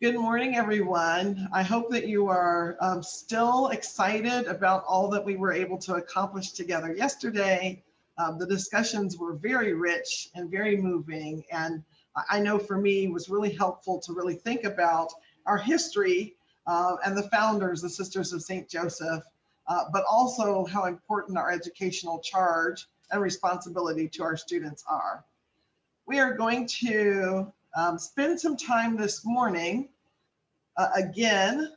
Good morning, everyone. I hope that you are still excited about all that we were able to accomplish together yesterday. The discussions were very rich and very moving, and I know for me it was really helpful to really think about our history and the founders, the Sisters of St. Joseph, but also how important our educational charge and responsibility to our students are. We are going to spend some time this morning again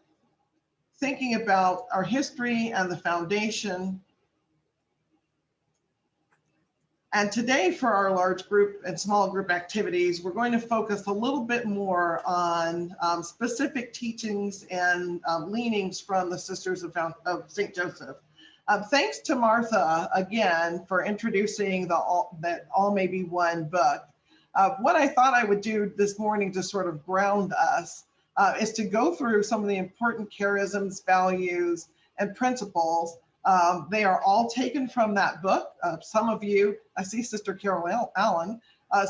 thinking about our history and the foundation. And today for our large group and small group activities, we're going to focus a little bit more on specific teachings and leanings from the Sisters of St. Joseph. Thanks to Martha again for introducing that All May Be One book. What I thought I would do this morning to sort of ground us is to go through some of the important charisms, values, and principles. They are all taken from that book. Some of you, I see Sister Carol Allen,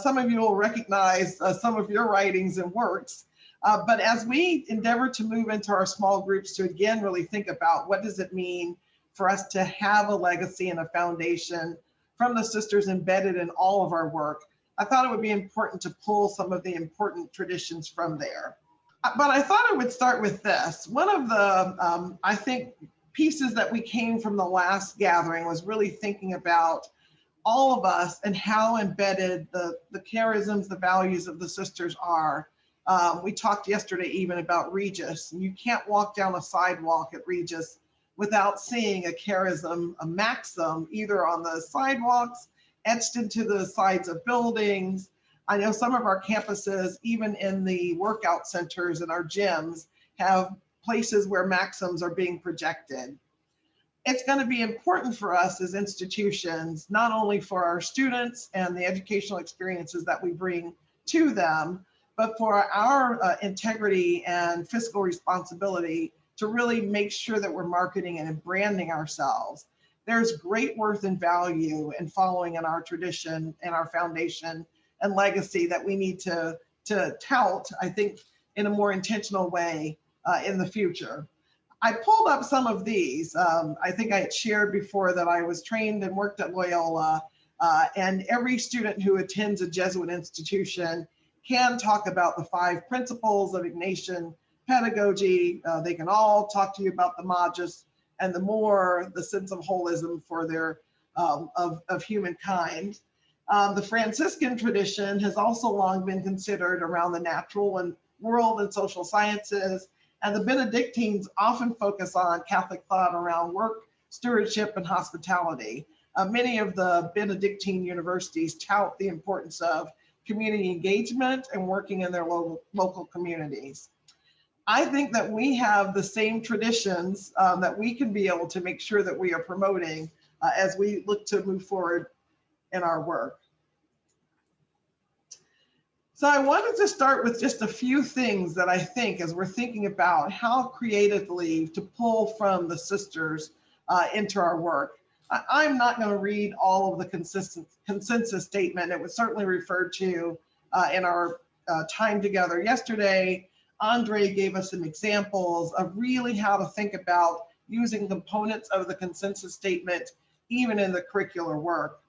some of you will recognize some of your writings and works. But as we endeavor to move into our small groups to again really think about what does it mean for us to have a legacy and a foundation from the sisters embedded in all of our work, I thought it would be important to pull some of the important traditions from there. But I thought I would start with this. One of the, I think, pieces that we came from the last gathering was really thinking about all of us and how embedded the charisms, the values of the sisters are. We talked yesterday even about Regis, and you can't walk down a sidewalk at Regis without seeing a charism, a maxim, either on the sidewalks, etched into the sides of buildings. I know some of our campuses, even in the workout centers and our gyms, have places where maxims are being projected. It's going to be important for us as institutions, not only for our students and the educational experiences that we bring to them, but for our integrity and fiscal responsibility to really make sure that we're marketing and branding ourselves. There's great worth and value in following in our tradition and our foundation and legacy that we need to tout, I think, in a more intentional way in the future. I pulled up some of these. I think I had shared before that I was trained and worked at Loyola, and every student who attends a Jesuit institution can talk about the 5 principles of Ignatian pedagogy. They can all talk to you about the Magis and the more, the sense of holism for their of humankind. The Franciscan tradition has also long been considered around the natural and world and social sciences, and the Benedictines often focus on Catholic thought around work, stewardship, and hospitality. Many of the Benedictine universities tout the importance of community engagement and working in their local communities. I think that we have the same traditions that we can be able to make sure that we are promoting as we look to move forward in our work. So I wanted to start with just a few things that I think as we're thinking about how creatively to pull from the sisters into our work. I'm not going to read all of the consensus statement. It was certainly referred to in our time together yesterday. Andre gave us some examples of really how to think about using components of the consensus statement even in the curricular work.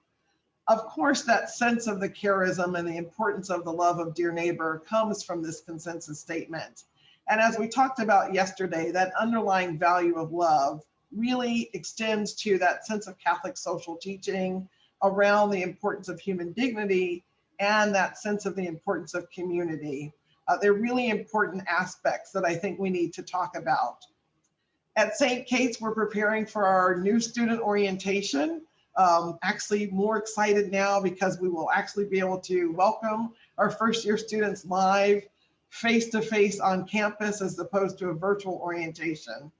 Of course, that sense of the charism and the importance of the love of dear neighbor comes from this consensus statement. And as we talked about yesterday, that underlying value of love really extends to that sense of Catholic social teaching around the importance of human dignity and that sense of the importance of community. They're really important aspects that I think we need to talk about. At St. Kate's, we're preparing for our new student orientation. Actually more excited now because we will actually be able to welcome our first year students live face-to-face on campus as opposed to a virtual orientation.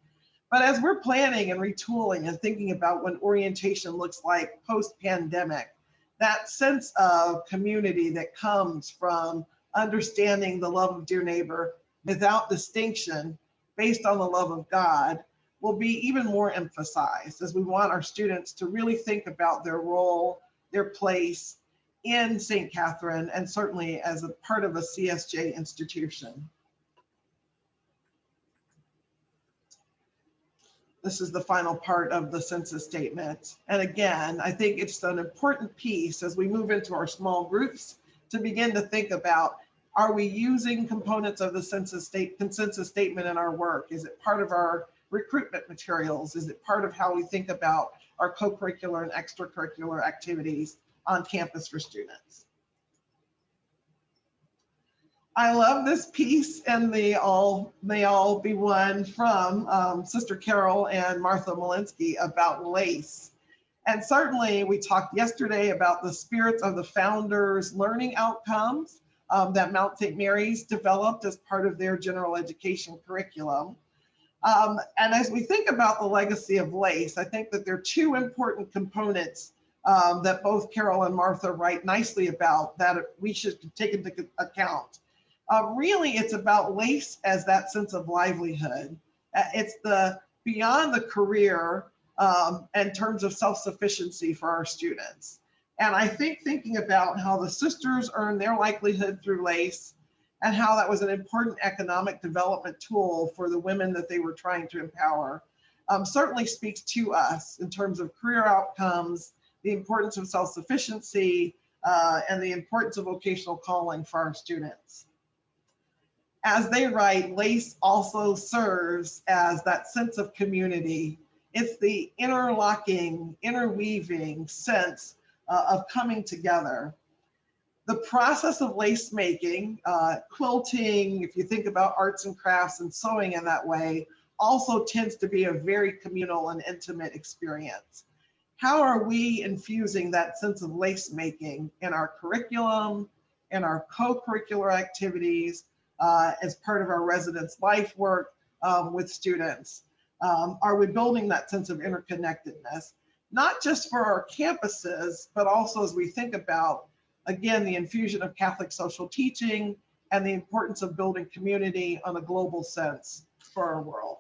But as we're planning and retooling and thinking about what orientation looks like post-pandemic, that sense of community that comes from understanding the love of dear neighbor without distinction based on the love of God will be even more emphasized as we want our students to really think about their role, their place in St. Catherine, and certainly as a part of a CSJ institution. This is the final part of the census statement. And again, I think it's an important piece as we move into our small groups to begin to think about, are we using components of the consensus statement in our work? Is it part of our recruitment materials? Is it part of how we think about our co-curricular and extracurricular activities on campus for students? I love this piece, and they all be one from Sister Carol and Martha Malinsky about LACE. And certainly we talked yesterday about the spirits of the founders' learning outcomes that Mount St. Mary's developed as part of their general education curriculum. And as we think about the legacy of LACE, I think that there are two important components that both Carol and Martha write nicely about that we should take into account. Really, it's about LACE as that sense of livelihood. It's the beyond the career in terms of self-sufficiency for our students. And I think thinking about how the sisters earned their livelihood through LACE and how that was an important economic development tool for the women that they were trying to empower certainly speaks to us in terms of career outcomes, the importance of self-sufficiency, and the importance of vocational calling for our students. As they write, LACE also serves as that sense of community. It's the interlocking, interweaving sense of coming together. The process of lace making, quilting, if you think about arts and crafts and sewing in that way, also tends to be a very communal and intimate experience. How are we infusing that sense of lace making in our curriculum, in our co-curricular activities, as part of our residence life work with students? Are we building that sense of interconnectedness, not just for our campuses, but also as we think about, again, the infusion of Catholic social teaching and the importance of building community on a global sense for our world.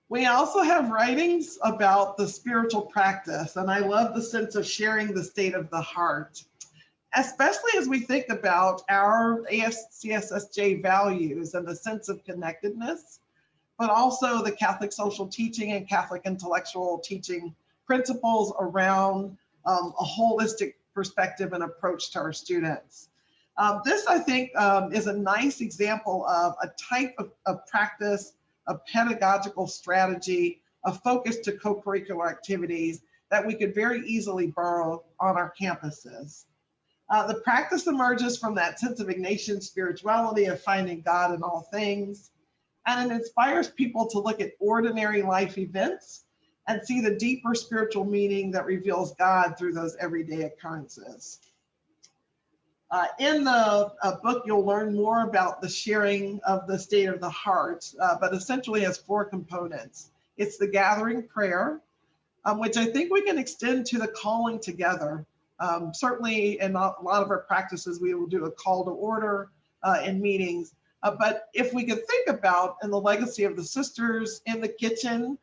We also have writings about the spiritual practice, and I love the sense of sharing the state of the heart, especially as we think about our ACSSJ values and the sense of connectedness, but also the Catholic social teaching and Catholic intellectual teaching principles around a holistic perspective and approach to our students. This, I think, is a nice example of a type of practice, a pedagogical strategy, a focus to co-curricular activities that we could very easily borrow on our campuses. The practice emerges from that sense of Ignatian spirituality of finding God in all things, and it inspires people to look at ordinary life events and see the deeper spiritual meaning that reveals God through those everyday occurrences. In the book, you'll learn more about the sharing of the state of the heart, but essentially has four components. It's the gathering prayer, which I think we can extend to the calling together. Certainly in a lot of our practices, we will do a call to order in meetings. But if we could think about in the legacy of the sisters in the kitchen,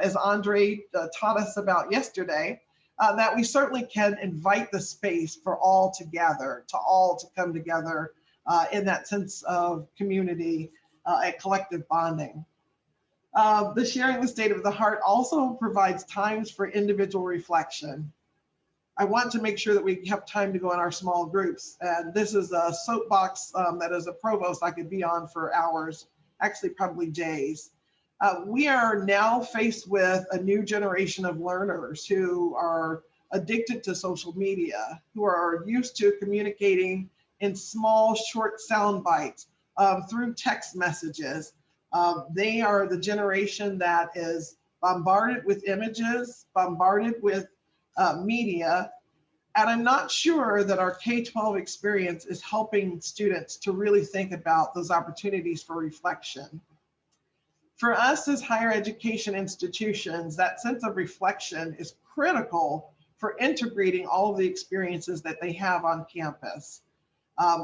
as Andre taught us about yesterday, that we certainly can invite the space for all to gather, to come together in that sense of community and collective bonding. The sharing the state of the heart also provides times for individual reflection. I want to make sure that we have time to go in our small groups. And this is a soapbox that as a provost I could be on for hours, actually probably days. We are now faced with a new generation of learners who are addicted to social media, who are used to communicating in small, short sound bites through text messages. They are the generation that is bombarded with images, bombarded with media, and I'm not sure that our K-12 experience is helping students to really think about those opportunities for reflection. For us as higher education institutions, that sense of reflection is critical for integrating all of the experiences that they have on campus.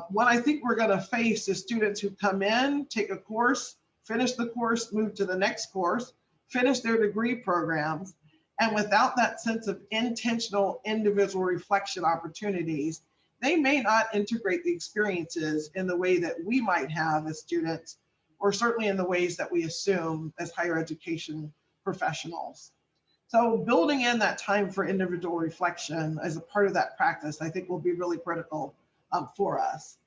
What I think we're going to face is students who come in, take a course, finish the course, move to the next course, finish their degree programs, and without that sense of intentional individual reflection opportunities, they may not integrate the experiences in the way that we might have as students or certainly in the ways that we assume as higher education professionals. So building in that time for individual reflection as a part of that practice, I think will be really critical for us.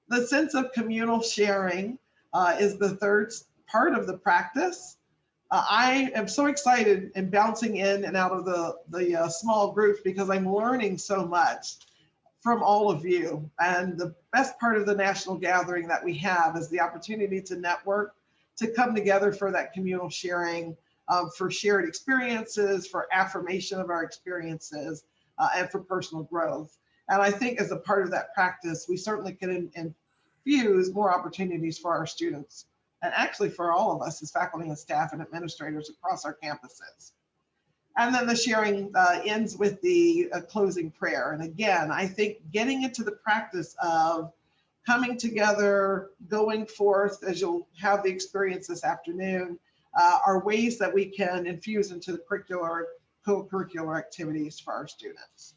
The sense of communal sharing is the third part of the practice. I am so excited and bouncing in and out of the small groups because I'm learning so much from all of you. And the best part of the national gathering that we have is the opportunity to network, to come together for that communal sharing, for shared experiences, for affirmation of our experiences, and for personal growth. And I think as a part of that practice, we certainly can infuse more opportunities for our students, and actually for all of us as faculty and staff and administrators across our campuses. And then the sharing ends with the closing prayer. And again, I think getting into the practice of coming together, going forth, as you'll have the experience this afternoon, are ways that we can infuse into the co-curricular activities for our students.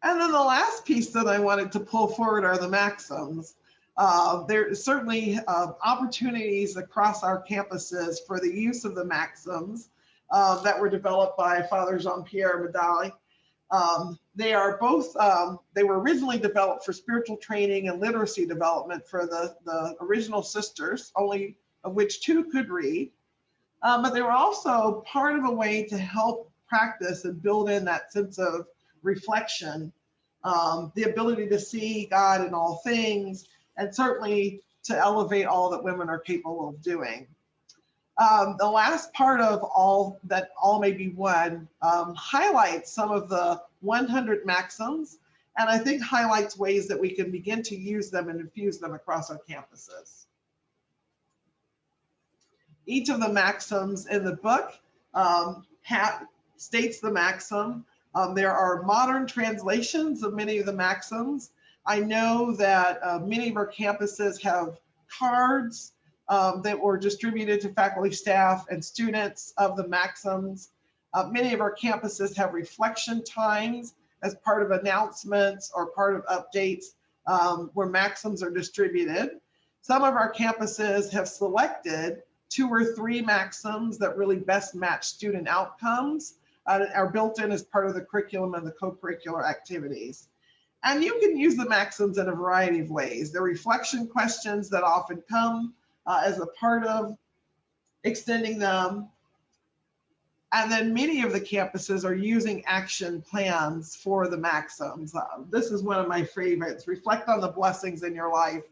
And then the last piece that I wanted to pull forward are the maxims. There is certainly opportunities across our campuses for the use of the maxims that were developed by Father Jean-Pierre Medali. They are both, they were originally developed for spiritual training and literacy development for the original sisters, only of which 2 could read. But they were also part of a way to help practice and build in that sense of reflection, the ability to see God in all things, and certainly to elevate all that women are capable of doing. The last part of all may be one highlights some of the 100 maxims, and I think highlights ways that we can begin to use them and infuse them across our campuses. Each of the maxims in the book states the maxim. There are modern translations of many of the maxims. I know that many of our campuses have cards that were distributed to faculty, staff, and students of the maxims. Many of our campuses have reflection times as part of announcements or part of updates where maxims are distributed. Some of our campuses have selected 2 or 3 maxims that really best match student outcomes, are built in as part of the curriculum and the co-curricular activities. And you can use the maxims in a variety of ways. There are reflection questions that often come as a part of extending them. And then many of the campuses are using action plans for the maxims. This is one of my favorites. Reflect on the blessings in your life.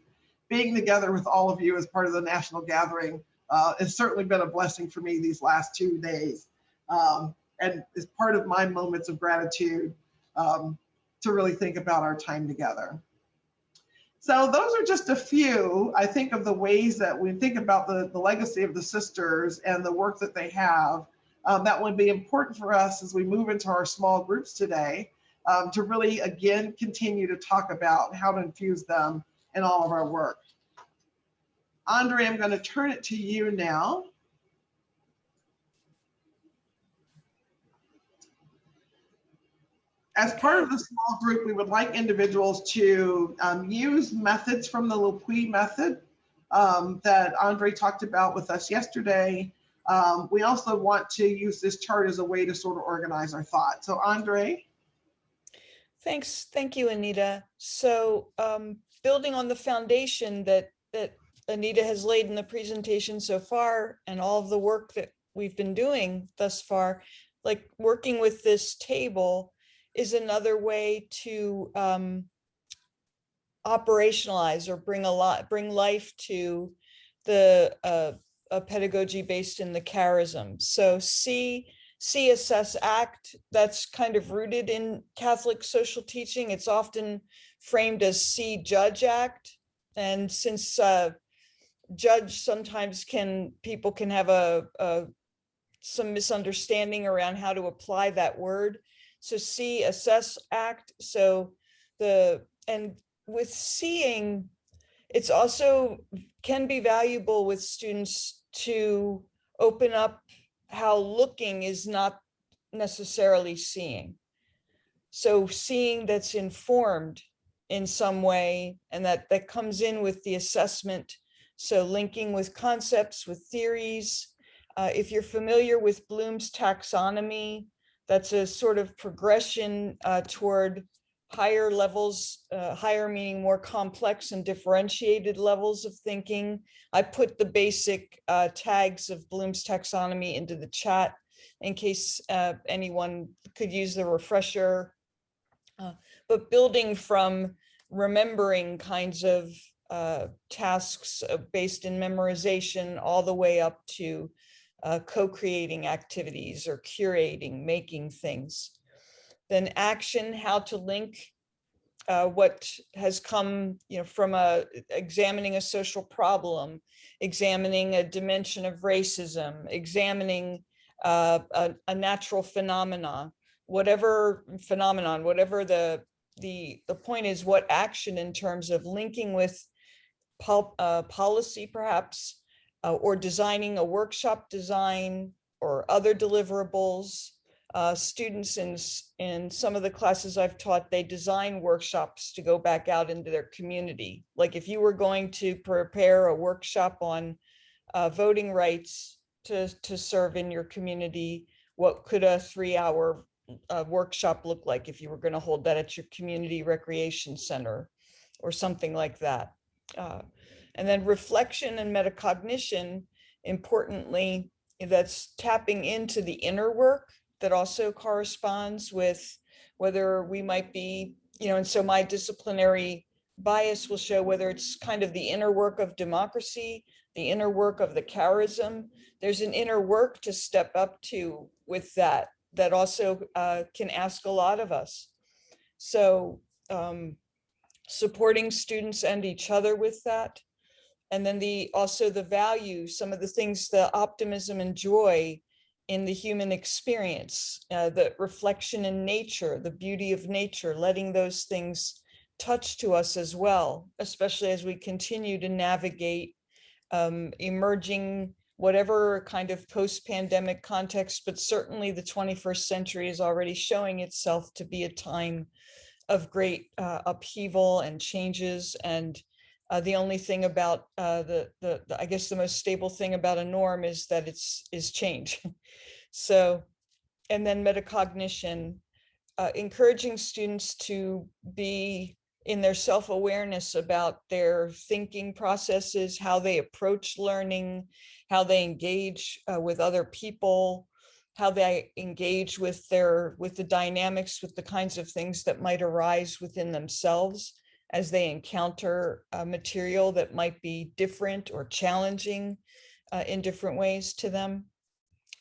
Being together with all of you as part of the national gathering has certainly been a blessing for me these last 2 days. And is part of my moments of gratitude to really think about our time together. So those are just a few, I think, of the ways that we think about the legacy of the sisters and the work that they have that would be important for us as we move into our small groups today to really, again, continue to talk about how to infuse them in all of our work. Andre, I'm going to turn it to you now. As part of the small group, we would like individuals to use methods from the Lepuy method that Andre talked about with us yesterday. We also want to use this chart as a way to sort of organize our thoughts. So Andre. Thanks. Thank you, Anita. So building on the foundation that Anita has laid in the presentation so far and all of the work that we've been doing thus far, like working with this table is another way to operationalize or bring life to the a pedagogy based in the charism. So see, assess, act, that's kind of rooted in Catholic social teaching. It's often framed as see, judge, act. And since judge sometimes people can have some misunderstanding around how to apply that word. So see, assess, act. So and with seeing, it's also can be valuable with students to open up how looking is not necessarily seeing. So seeing that's informed in some way, and that comes in with the assessment. So linking with concepts, with theories. If you're familiar with Bloom's taxonomy, that's a sort of progression toward higher levels, higher meaning more complex and differentiated levels of thinking. I put the basic tags of Bloom's taxonomy into the chat in case anyone could use the refresher. But building from remembering kinds of tasks based in memorization all the way up to co-creating activities or curating, making things. Then action, how to link what has come, from examining a social problem, examining a dimension of racism, examining a natural phenomenon, whatever the point is, what action in terms of linking with policy perhaps, or designing a workshop design or other deliverables. Students in some of the classes I've taught, they design workshops to go back out into their community. Like if you were going to prepare a workshop on voting rights to serve in your community, what could a 3-hour workshop look like if you were going to hold that at your community recreation center or something like that? And then reflection and metacognition, importantly, that's tapping into the inner work that also corresponds with whether we might be, and so my disciplinary bias will show whether it's kind of the inner work of democracy, the inner work of the charism. There's an inner work to step up to with that also can ask a lot of us. So supporting students and each other with that. And then also the value, some of the things, the optimism and joy in the human experience, the reflection in nature, the beauty of nature, letting those things touch to us as well, especially as we continue to navigate emerging whatever kind of post-pandemic context, but certainly the 21st century is already showing itself to be a time of great upheaval and changes. And the only thing about I guess the most stable thing about a norm is that is change. So, and then metacognition, encouraging students to be in their self-awareness about their thinking processes, how they approach learning, how they engage with other people, how they engage with the dynamics, with the kinds of things that might arise within themselves as they encounter material that might be different or challenging in different ways to them.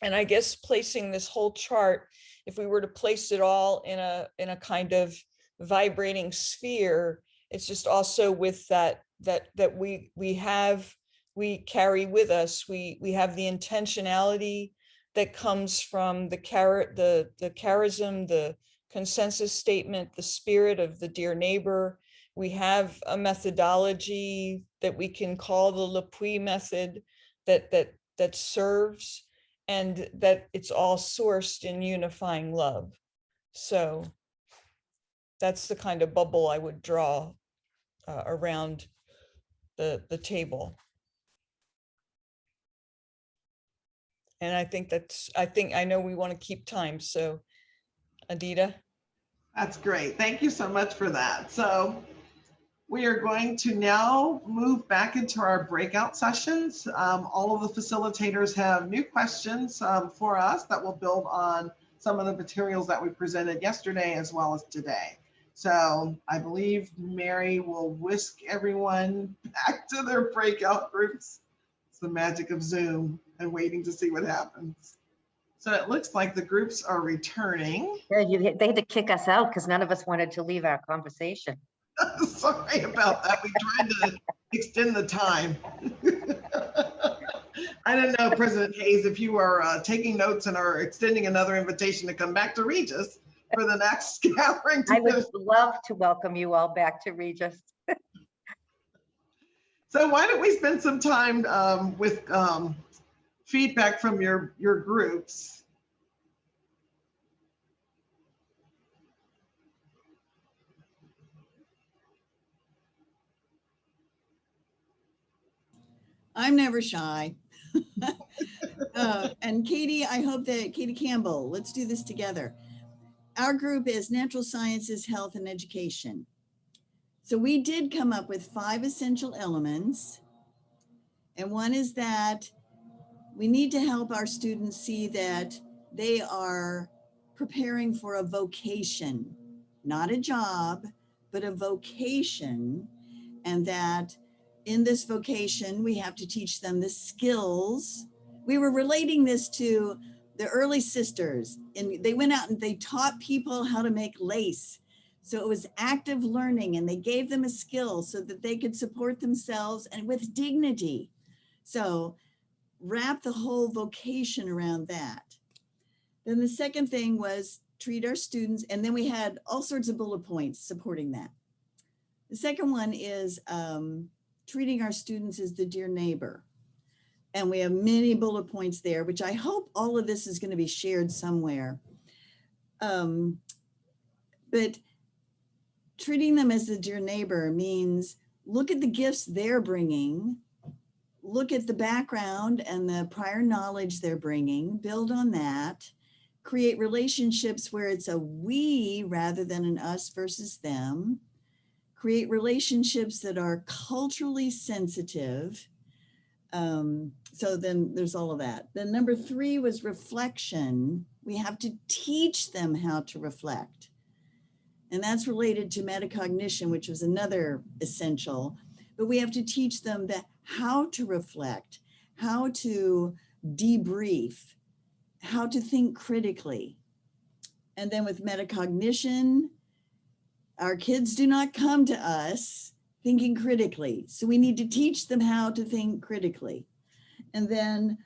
And I guess placing this whole chart, if we were to place it all in a kind of vibrating sphere, it's just also with that we carry with us, we have the intentionality that comes from the charism, the consensus statement, the spirit of the dear neighbor. We have a methodology that we can call the L'Appui method that serves, and that it's all sourced in unifying love. So that's the kind of bubble I would draw around the table. And I know we want to keep time. So Anita. That's great. Thank you so much for that. So we are going to now move back into our breakout sessions. All of the facilitators have new questions for us that will build on some of the materials that we presented yesterday as well as today. So I believe Mary will whisk everyone back to their breakout groups. It's the magic of Zoom and waiting to see what happens. So it looks like the groups are returning. Yeah, they had to kick us out because none of us wanted to leave our conversation. Sorry about that. We tried to extend the time. I don't know, President Hayes, if you are taking notes and are extending another invitation to come back to Regis for the next gathering. I would love to welcome you all back to Regis. So why don't we spend some time with feedback from your groups. I'm never shy. And Katie, I hope that Katie Campbell, let's do this together. Our group is Natural Sciences, Health, and Education. So we did come up with 5 essential elements. And one is that we need to help our students see that they are preparing for a vocation, not a job, but a vocation. And that in this vocation, we have to teach them the skills. We were relating this to the early sisters, and they went out and they taught people how to make lace. So it was active learning, and they gave them a skill so that they could support themselves and with dignity. So wrap the whole vocation around that. Then the second thing was treat our students, and then we had all sorts of bullet points supporting that. The second one is treating our students as the dear neighbor. And we have many bullet points there, which I hope all of this is going to be shared somewhere. But treating them as the dear neighbor means look at the gifts they're bringing, look at the background and the prior knowledge they're bringing, build on that, create relationships where it's a we rather than an us versus them, create relationships that are culturally sensitive. So then there's all of that. Then number 3 was reflection. We have to teach them how to reflect. And that's related to metacognition, which was another essential. But we have to teach them that how to reflect, how to debrief, how to think critically. And then with metacognition, our kids do not come to us thinking critically. So we need to teach them how to think critically. And then,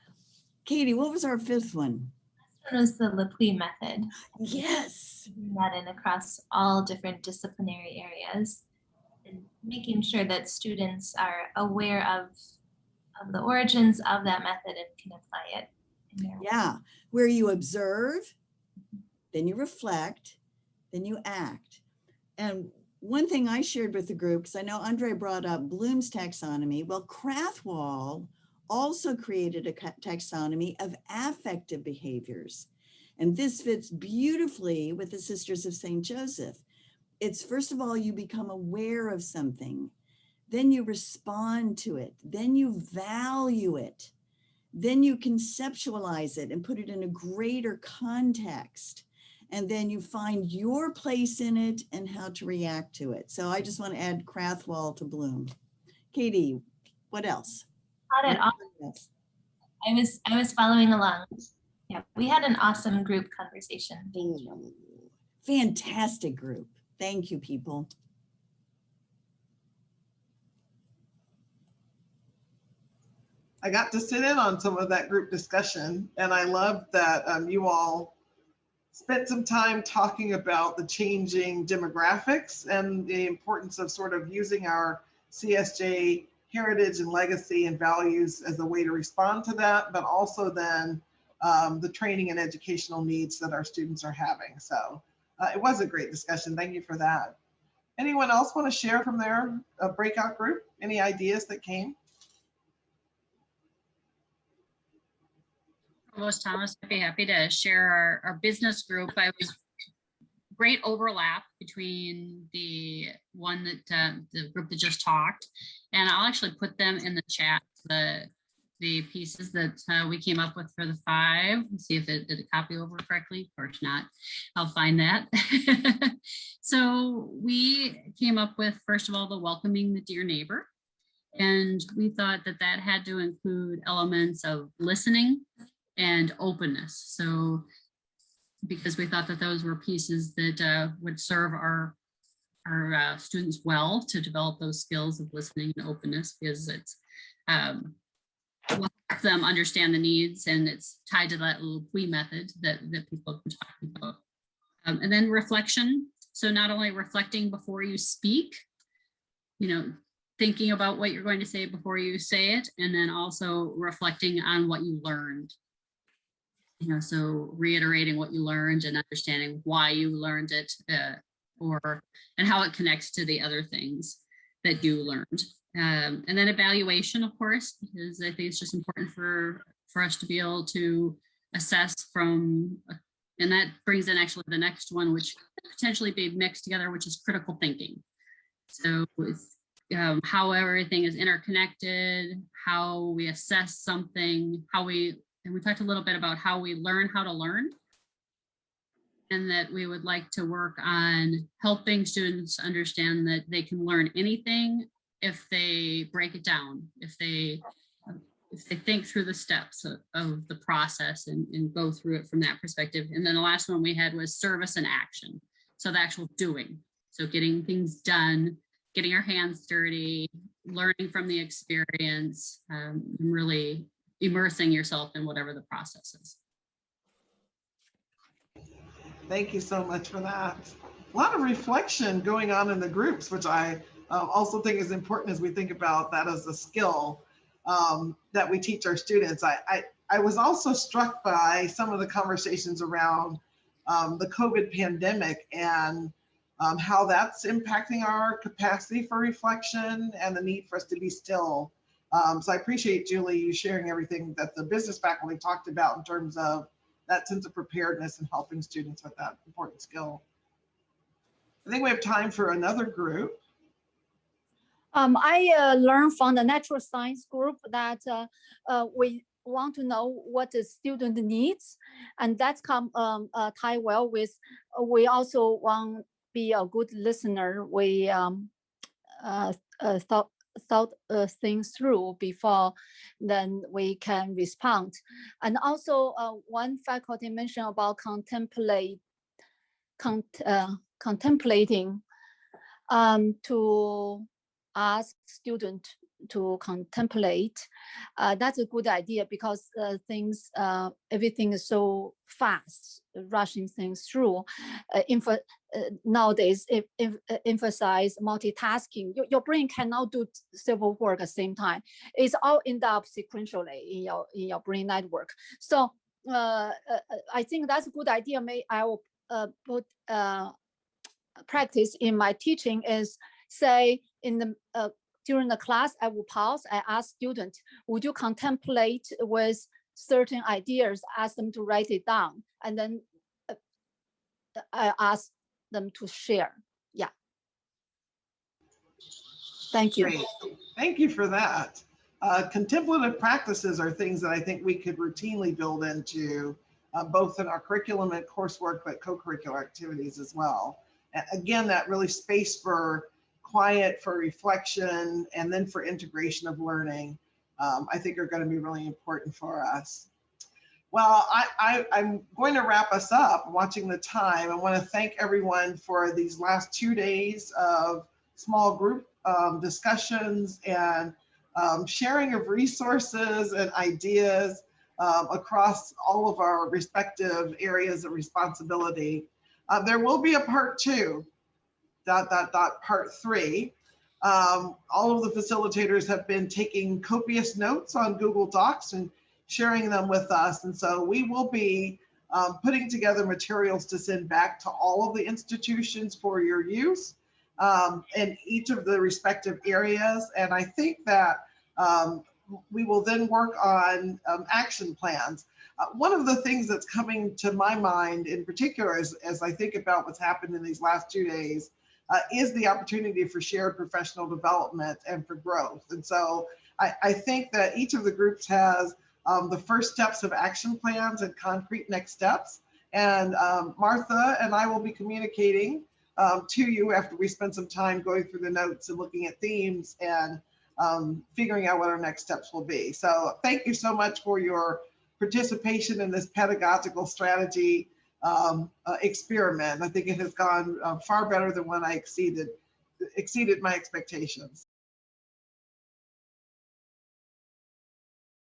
Katie, what was our 5th one? It was the Lepuy method. Yes. That in across all different disciplinary areas, and making sure that students are aware of the origins of that method and can apply it in their Yeah, where you observe, then you reflect, then you act. And one thing I shared with the group, because I know Andre brought up Bloom's taxonomy. Well, Krathwohl also created a taxonomy of affective behaviors. And this fits beautifully with the Sisters of St. Joseph. It's first of all, you become aware of something, then you respond to it, then you value it, then you conceptualize it and put it in a greater context. And then you find your place in it and how to react to it. So I just want to add Krathwohl to Bloom. Katie, what else? Had it I was following along. Yeah, we had an awesome group conversation. Thank you. Fantastic group. Thank you, people. I got to sit in on some of that group discussion, and I love that you all spent some time talking about the changing demographics and the importance of sort of using our CSJ heritage and legacy and values as a way to respond to that, but also then the training and educational needs that our students are having. So it was a great discussion. Thank you for that. Anyone else want to share from their breakout group? Any ideas that came? Provost Thomas, I'd be happy to share our business group. I was great overlap between the one that the group that just talked, and I'll actually put them in the chat, the pieces that we came up with for the 5. Let's see if it did it copy over correctly. Of course not. I'll find that. So we came up with, first of all, the welcoming the dear neighbor. And we thought that that had to include elements of listening and openness. So because we thought that those were pieces that would serve our students well to develop those skills of listening and openness, because it's will help them understand the needs, and it's tied to that Lepuy method that people have been talking about. And then reflection. So not only reflecting before you speak, thinking about what you're going to say before you say it, and then also reflecting on what you learned. So reiterating what you learned and understanding why you learned it, and how it connects to the other things that you learned. And then evaluation, of course, because I think it's just important for us to be able to assess from, and that brings in actually the next one, which could potentially be mixed together, which is critical thinking. So with how everything is interconnected, how we assess something, and we talked a little bit about how we learn how to learn, and that we would like to work on helping students understand that they can learn anything if they break it down, if they think through the steps of the process and go through it from that perspective. And then the last one we had was service and action. So the actual doing. So getting things done, getting our hands dirty, learning from the experience, and really immersing yourself in whatever the process is. Thank you so much for that. A lot of reflection going on in the groups, which I also think is important as we think about that as a skill that we teach our students. I was also struck by some of the conversations around the COVID pandemic and how that's impacting our capacity for reflection and the need for us to be still. So I appreciate, Julie, you sharing everything that the business faculty talked about in terms of that sense of preparedness and helping students with that important skill. I think we have time for another group. I learned from the natural science group that we want to know what the student needs, and that's tie well with, we also want to be a good listener. We thought things through before then we can respond. And also one faculty mentioned about contemplating to ask students to contemplate. That's a good idea because everything is so fast, rushing things through. Nowadays, emphasize multitasking. Your brain cannot do several work at the same time. It's all end up sequentially in your brain network. So I think that's a good idea. I will put practice in my teaching is, say, in the during the class, I will pause. I ask students, would you contemplate with certain ideas, ask them to write it down, and then I ask them to share. Yeah. Thank you. Great. Thank you for that. Contemplative practices are things that I think we could routinely build into both in our curriculum and coursework, but co-curricular activities as well. And again, that really space for quiet, for reflection, and then for integration of learning, I think are going to be really important for us. Well, I'm going to wrap us up watching the time. I want to thank everyone for these last 2 days of small group discussions and sharing of resources and ideas across all of our respective areas of responsibility. There will be a part 2. Part 3. All of the facilitators have been taking copious notes on Google Docs and sharing them with us. And so we will be putting together materials to send back to all of the institutions for your use in each of the respective areas. And I think that we will then work on action plans. One of the things that's coming to my mind in particular as I think about what's happened in these last 2 days is the opportunity for shared professional development and for growth. And so I think that each of the groups has the first steps of action plans and concrete next steps. And Martha and I will be communicating to you after we spend some time going through the notes and looking at themes and figuring out what our next steps will be. So thank you so much for your participation in this pedagogical strategy experiment. I think it has gone far better than when I exceeded my expectations.